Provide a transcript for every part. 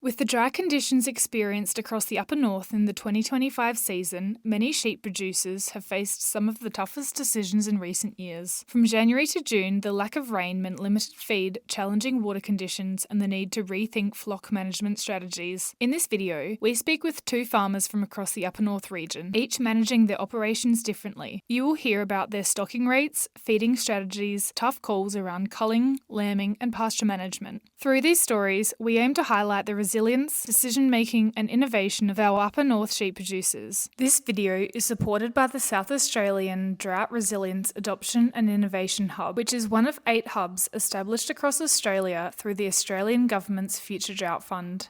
With the dry conditions experienced across the upper north in the 2025 season, many sheep producers have faced some of the toughest decisions in recent years. From January to June, the lack of rain meant limited feed, challenging water conditions, and the need to rethink flock management strategies. In this video, we speak with two farmers from across the upper north region, each managing their operations differently. You will hear about their stocking rates, feeding strategies, tough calls around culling, lambing, and pasture management. Through these stories, we aim to highlight the resilience, decision-making and innovation of our upper north sheep producers. This video is supported by the South Australian Drought Resilience Adoption and Innovation Hub, which is one of 8 hubs established across Australia through the Australian Government's Future Drought Fund.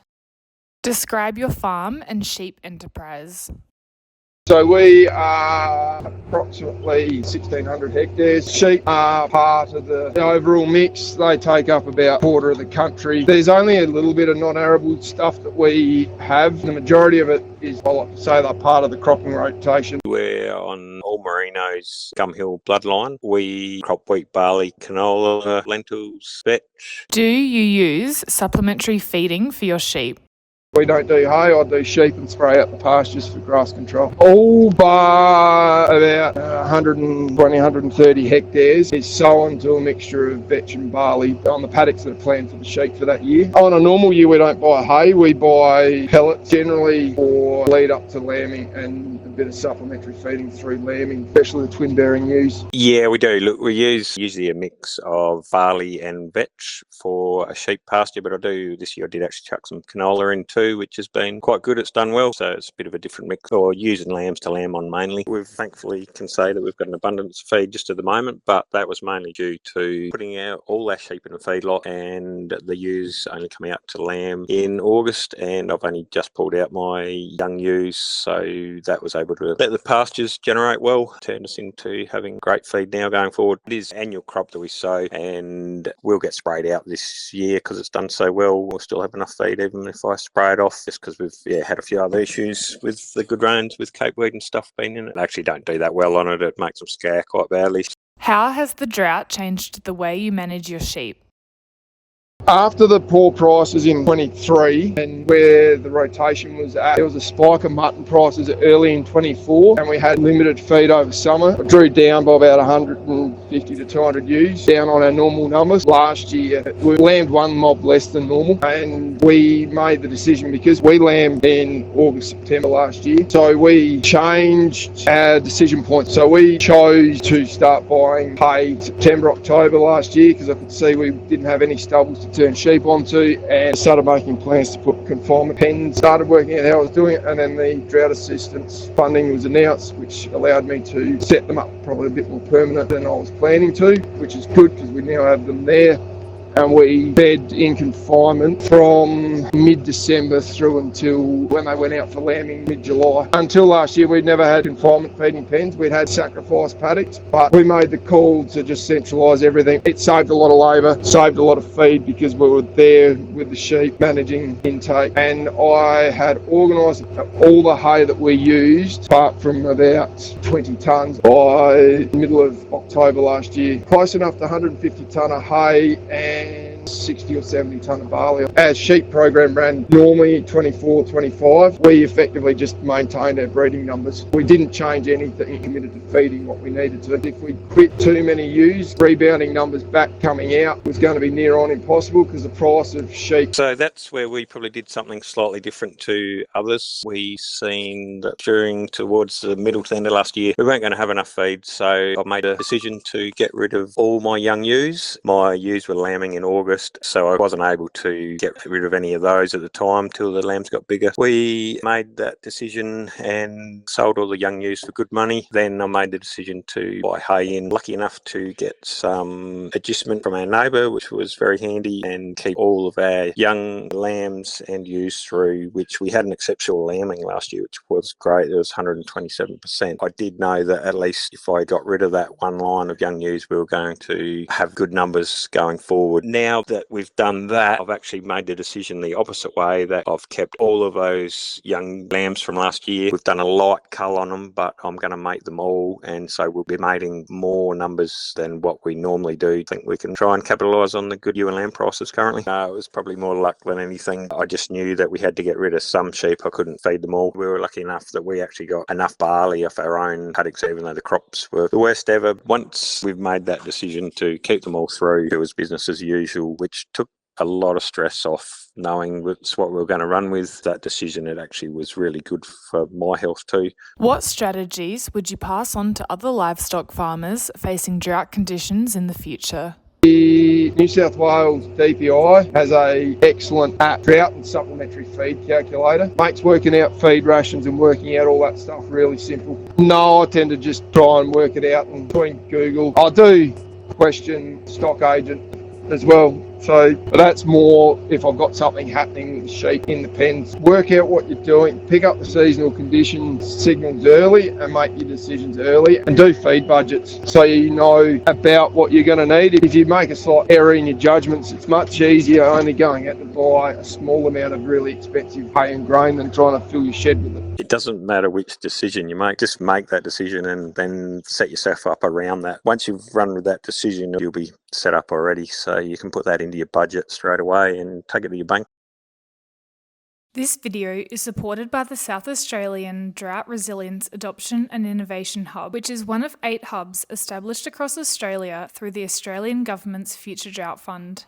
Describe your farm and sheep enterprise. So we are approximately 1,600 hectares. Sheep are part of the overall mix. They take up about a quarter of the country. There's only a little bit of non-arable stuff that we have. The majority of it is, I like to say, they're part of the cropping rotation. We're on All Merino's Gum Hill bloodline. We crop wheat, barley, canola, lentils, vetch. Do you use supplementary feeding for your sheep? We don't do hay, I do sheep and spray out the pastures for grass control. All bar about 120, 130 hectares is sown to a mixture of vetch and barley on the paddocks that are planned for the sheep for that year. On a normal year we don't buy hay, we buy pellets generally for lead up to lambing and a bit of supplementary feeding through lambing, especially the twin bearing ewes. Yeah, we do. Look, we use usually a mix of barley and vetch for a sheep pasture, but this year I did actually chuck some canola in too, which has been quite good. It's done well, so it's a bit of a different mix, or using lambs to lamb on mainly. We've thankfully can say that we've got an abundance of feed just at the moment, but that was mainly due to putting out all our sheep in a feedlot, and the ewes only come out to lamb in August, and I've only just pulled out my young ewes, so that was able to let the pastures generate well, turned us into having great feed now going forward. It is annual crop that we sow, and we'll get sprayed out this year because it's done so well. We'll still have enough feed even if I spray it off, just because we've had a few other issues with the good rains with cape weed and stuff being in it. I actually don't do that well on it. It makes them scour quite badly. How has the drought changed the way you manage your sheep? After the poor prices in 23 and where the rotation was at, there was a spike of mutton prices early in 24 and we had limited feed over summer. I drew down by about 150 to 200 ewes, down on our normal numbers. Last year we lambed one mob less than normal, and we made the decision because we lambed in August, September last year. So we changed our decision point. So we chose to start buying hay September, October last year because I could see we didn't have any stubbles to turn sheep onto, and started making plans to put confinement pens, started working out how I was doing it, and then the drought assistance funding was announced, which allowed me to set them up probably a bit more permanent than I was planning to, which is good because we now have them there. And we fed in confinement from mid-December through until when they went out for lambing mid-July. Until last year, we'd never had confinement feeding pens. We'd had sacrifice paddocks, but we made the call to just centralise everything. It saved a lot of labour, saved a lot of feed because we were there with the sheep managing intake. And I had organised all the hay that we used, apart from about 20 tonnes, by middle of October last year. Close enough to 150 tonne of hay and 60 or 70 tonne of barley. Our sheep program ran normally 24, 25. We effectively just maintained our breeding numbers. We didn't change anything and committed to feeding what we needed to. If we quit too many ewes, rebounding numbers back coming out was going to be near on impossible because the price of sheep. So that's where we probably did something slightly different to others. We seen that towards the middle to the end of last year, we weren't going to have enough feed, so I made a decision to get rid of all my young ewes. My ewes were lambing in August, so I wasn't able to get rid of any of those at the time till the lambs got bigger. We made that decision and sold all the young ewes for good money. Then I made the decision to buy hay in. Lucky enough to get some adjustment from our neighbour, which was very handy, and keep all of our young lambs and ewes through, which we had an exceptional lambing last year, which was great. It was 127%. I did know that at least if I got rid of that one line of young ewes, we were going to have good numbers going forward. Now that we've done that, I've actually made the decision the opposite way, that I've kept all of those young lambs from last year. We've done a light cull on them, but I'm going to mate them all, and so we'll be mating more numbers than what we normally do. I think we can try and capitalise on the good ewe and lamb prices currently. It was probably more luck than anything. I just knew that we had to get rid of some sheep. I couldn't feed them all. We were lucky enough that we actually got enough barley off our own paddocks, even though the crops were the worst ever. Once we've made that decision to keep them all through, it was business as usual, which took a lot of stress off, knowing that's what we were going to run with. That decision, it actually was really good for my health too. What strategies would you pass on to other livestock farmers facing drought conditions in the future? The New South Wales DPI has an excellent app, drought and supplementary feed calculator. Makes working out feed rations and working out all that stuff really simple. No, I tend to just try and work it out and between Google. I do question stock agent as well. So that's more if I've got something happening with sheep in the pens. Work out what you're doing, pick up the seasonal conditions signals early and make your decisions early, and do feed budgets so you know about what you're going to need. If you make a slight error in your judgments, it's much easier only going out to buy a small amount of really expensive hay and grain than trying to fill your shed with it. It doesn't matter which decision you make, just make that decision and then set yourself up around that. Once you've run with that decision, you'll be set up already, so you can put that into your budget straight away and take it to your bank. This video is supported by the South Australian Drought Resilience Adoption and Innovation Hub, which is one of 8 hubs established across Australia through the Australian Government's Future Drought Fund.